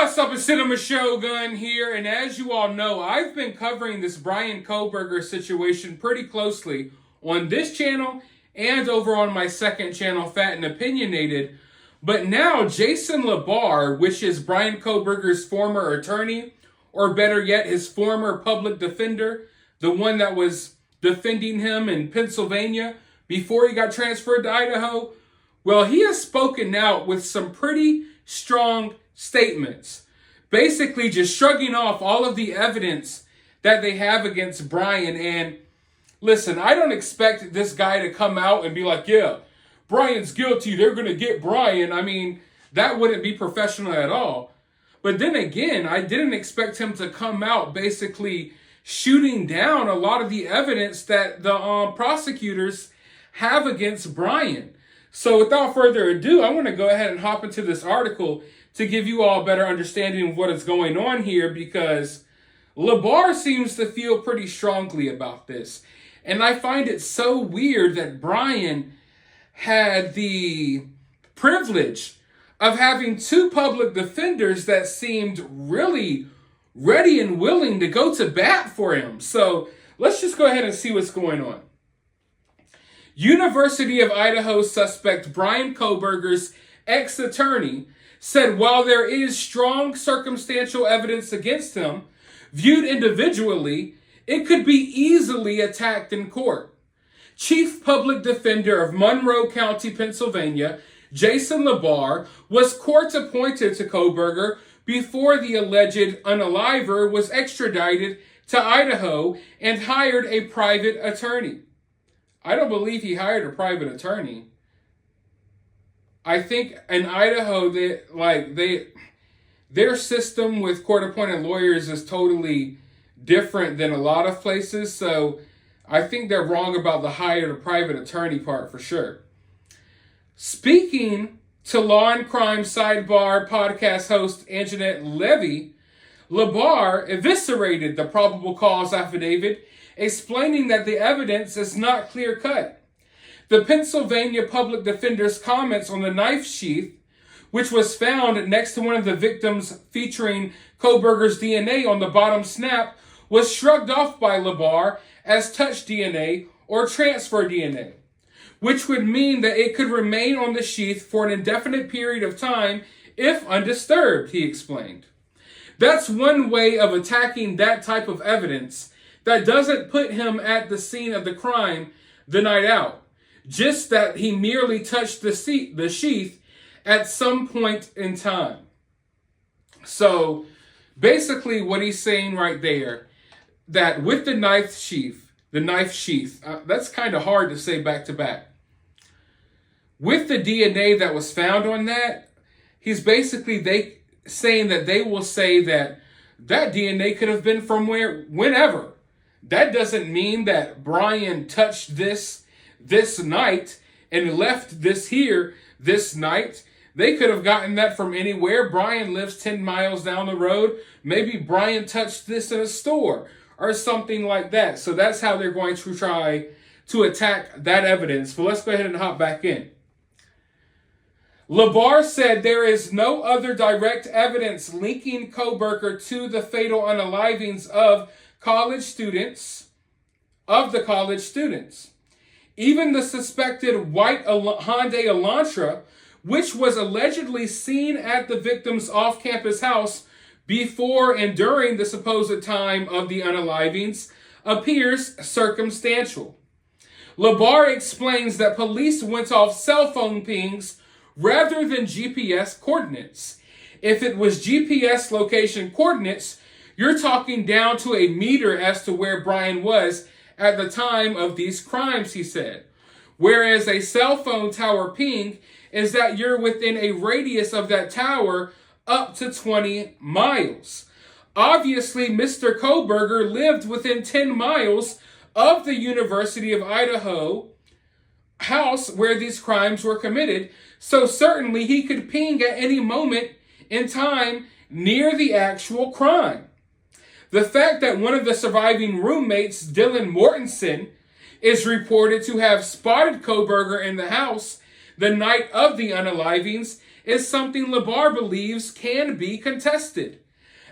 What's up, it's Cinema Shogun here, and as you all know, I've been covering this Bryan Kohberger situation pretty closely on this channel and over on my second channel, Fat and Opinionated. But now Jason LaBar, which is Bryan Kohberger's former attorney, or better yet, his former public defender, the one that was defending him in Pennsylvania before he got transferred to Idaho, well, he has spoken out with some pretty strong statements, basically just shrugging off all of the evidence that they have against Bryan. And listen, I don't expect this guy to come out and be like, yeah, Bryan's guilty, they're going to get Bryan. I mean, that wouldn't be professional at all. But then again, I didn't expect him to come out basically shooting down a lot of the evidence that the prosecutors have against Bryan. So without further ado, I want to go ahead and hop into this article to give you all a better understanding of what is going on here, because LaBar seems to feel pretty strongly about this. And I find it so weird that Bryan had the privilege of having two public defenders that seemed really ready and willing to go to bat for him. So let's just go ahead and see what's going on. University of Idaho suspect Bryan Kohberger's ex-attorney said while there is strong circumstantial evidence against him, viewed individually, it could be easily attacked in court. Chief Public Defender of Monroe County, Pennsylvania, Jason LaBar, was court-appointed to Kohberger before the alleged unaliver was extradited to Idaho and hired a private attorney. I don't believe he hired a private attorney. I think in Idaho, their system with court-appointed lawyers is totally different than a lot of places. So I think they're wrong about the hired a private attorney part for sure. Speaking to Law and Crime Sidebar podcast host Anjanette Levy, LaBar eviscerated the probable cause affidavit, explaining that the evidence is not clear-cut. The Pennsylvania public defender's comments on the knife sheath, which was found next to one of the victims featuring Kohberger's DNA on the bottom snap, was shrugged off by LaBar as touch DNA or transfer DNA, which would mean that it could remain on the sheath for an indefinite period of time if undisturbed, he explained. That's one way of attacking that type of evidence that doesn't put him at the scene of the crime the night out, just that he merely touched the sheath at some point in time. So basically what he's saying right there, that with the knife sheath, that's kind of hard to say back to back. With the DNA that was found on that, he's basically saying that they will say that DNA could have been from whenever. That doesn't mean that Bryan touched this night and left this here this night. They could have gotten that from anywhere. Bryan lives 10 miles down the road. Maybe Bryan touched this in a store or something like that. So that's how they're going to try to attack that evidence. But let's go ahead and hop back in. LaBar said there is no other direct evidence linking Kohberger to the fatal unalivings of the college students. Even the suspected white Hyundai Elantra, which was allegedly seen at the victim's off-campus house before and during the supposed time of the unalivings, appears circumstantial. LaBar explains that police went off cell phone pings rather than GPS coordinates. If it was GPS location coordinates, you're talking down to a meter as to where Bryan was at the time of these crimes, he said. Whereas a cell phone tower ping is that you're within a radius of that tower up to 20 miles. Obviously, Mr. Kohberger lived within 10 miles of the University of Idaho house where these crimes were committed, so certainly he could ping at any moment in time near the actual crime. The fact that one of the surviving roommates, Dylan Mortensen, is reported to have spotted Kohberger in the house the night of the unalivings is something LeBar believes can be contested.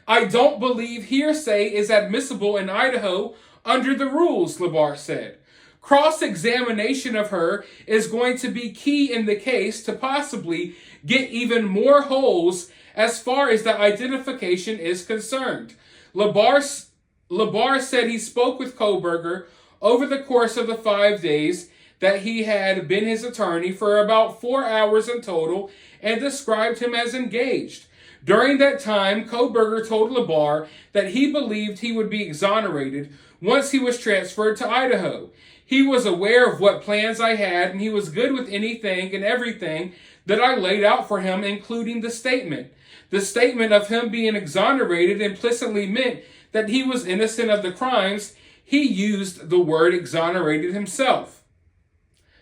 I don't believe hearsay is admissible in Idaho under the rules, LeBar said. Cross-examination of her is going to be key in the case to possibly get even more holes as far as the identification is concerned. LeBar said he spoke with Kohberger over the course of the 5 days that he had been his attorney for about 4 hours in total and described him as engaged. During that time, Kohberger told LeBar that he believed he would be exonerated once he was transferred to Idaho. He was aware of what plans I had, and he was good with anything and everything that I laid out for him, including the statement. The statement of him being exonerated implicitly meant that he was innocent of the crimes. He used the word exonerated himself.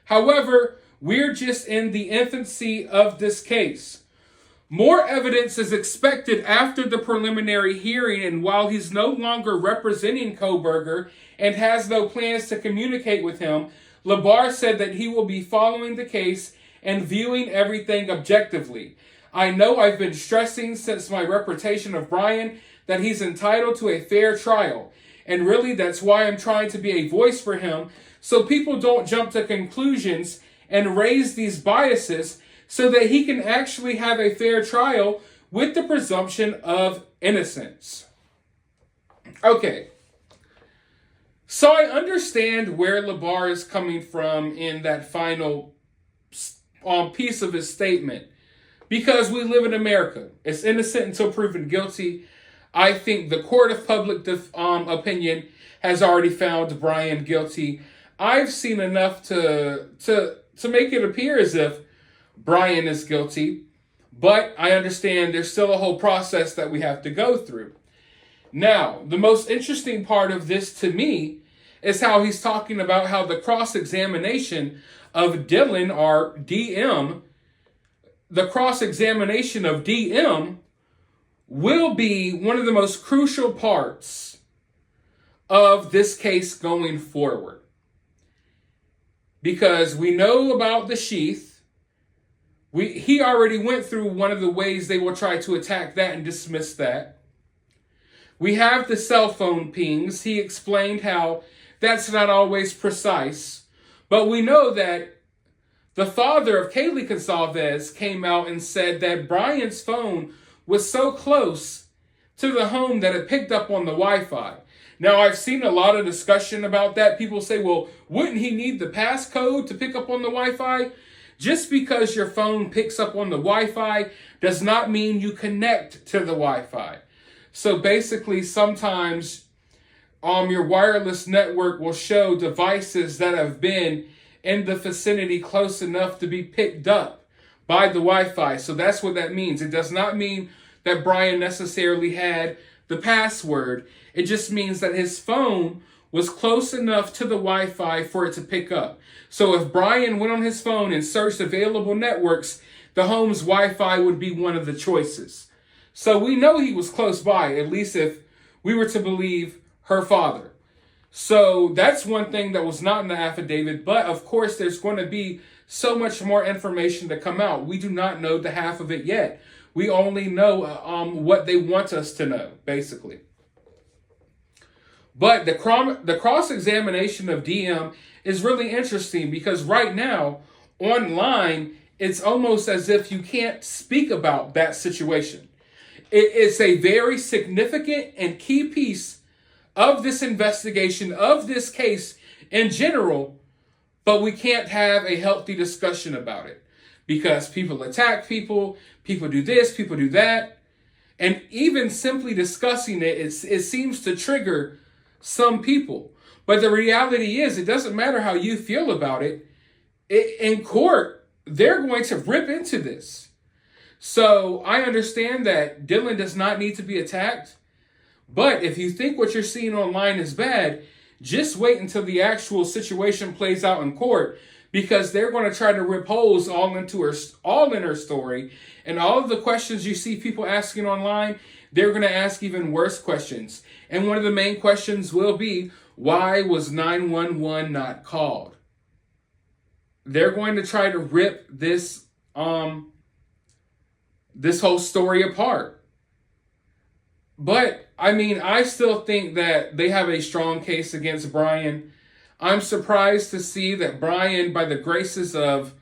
However, we're just in the infancy of this case. More evidence is expected after the preliminary hearing, and while he's no longer representing Kohberger and has no plans to communicate with him, LeBar said that he will be following the case and viewing everything objectively. I know I've been stressing since my reputation of Bryan that he's entitled to a fair trial, and really that's why I'm trying to be a voice for him so people don't jump to conclusions and raise these biases so that he can actually have a fair trial with the presumption of innocence. Okay. So I understand where LeBar is coming from in that final piece of his statement. Because we live in America. It's innocent until proven guilty. I think the court of public opinion has already found Bryan guilty. I've seen enough to make it appear as if Bryan is guilty, but I understand there's still a whole process that we have to go through. Now, the most interesting part of this to me is how he's talking about how the cross-examination of Dylan, or DM, the cross-examination of DM will be one of the most crucial parts of this case going forward. Because we know about the sheath. He already went through one of the ways they will try to attack that and dismiss that. We have the cell phone pings. He explained how that's not always precise. But we know that the father of Kaylee Gonsalves came out and said that Bryan's phone was so close to the home that it picked up on the Wi-Fi. Now, I've seen a lot of discussion about that. People say, well, wouldn't he need the passcode to pick up on the Wi-Fi? Just because your phone picks up on the Wi-Fi does not mean you connect to the Wi-Fi. So basically, sometimes your wireless network will show devices that have been in the vicinity close enough to be picked up by the Wi-Fi. So that's what that means. It does not mean that Bryan necessarily had the password. It just means that his phone was close enough to the Wi-Fi for it to pick up. So if Bryan went on his phone and searched available networks, the home's Wi-Fi would be one of the choices. So we know he was close by, at least if we were to believe her father. So that's one thing that was not in the affidavit. But of course, there's going to be so much more information to come out. We do not know the half of it yet. We only know what they want us to know, basically. But the cross-examination of DM is really interesting because right now, online, it's almost as if you can't speak about that situation. It's a very significant and key piece of this investigation, of this case in general, but we can't have a healthy discussion about it because people attack people, people do this, people do that, and even simply discussing it seems to trigger some people. But the reality is, it doesn't matter how you feel about it. In court, they're going to rip into this. So I understand that Dylan does not need to be attacked. But if you think what you're seeing online is bad, just wait until the actual situation plays out in court, because they're going to try to rip holes all in her story. And all of the questions you see people asking online, they're going to ask even worse questions. And one of the main questions will be, why was 911 not called? They're going to try to rip this this whole story apart. But, I mean, I still think that they have a strong case against Bryan. I'm surprised to see that Bryan, by the graces of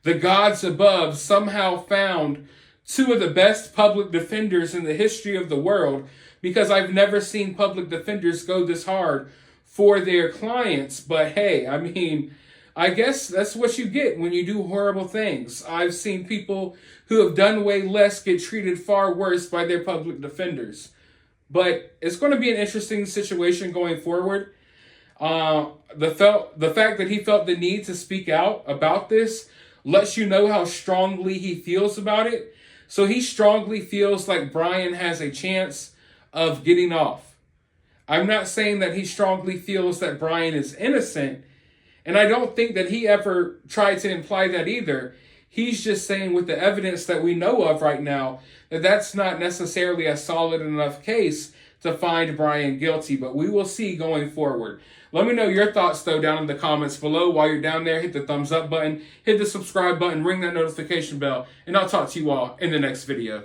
the gods above, somehow found two of the best public defenders in the history of the world, because I've never seen public defenders go this hard for their clients. But hey, I mean, I guess that's what you get when you do horrible things. I've seen people who have done way less get treated far worse by their public defenders. But it's going to be an interesting situation going forward. The fact that he felt the need to speak out about this lets you know how strongly he feels about it. So he strongly feels like Bryan has a chance of getting off. I'm not saying that he strongly feels that Bryan is innocent, and I don't think that he ever tried to imply that either. He's just saying, with the evidence that we know of right now, that that's not necessarily a solid enough case to find Bryan guilty, but we will see going forward. Let me know your thoughts, though, down in the comments below. While you're down there, hit the thumbs up button, hit the subscribe button, ring that notification bell, and I'll talk to you all in the next video.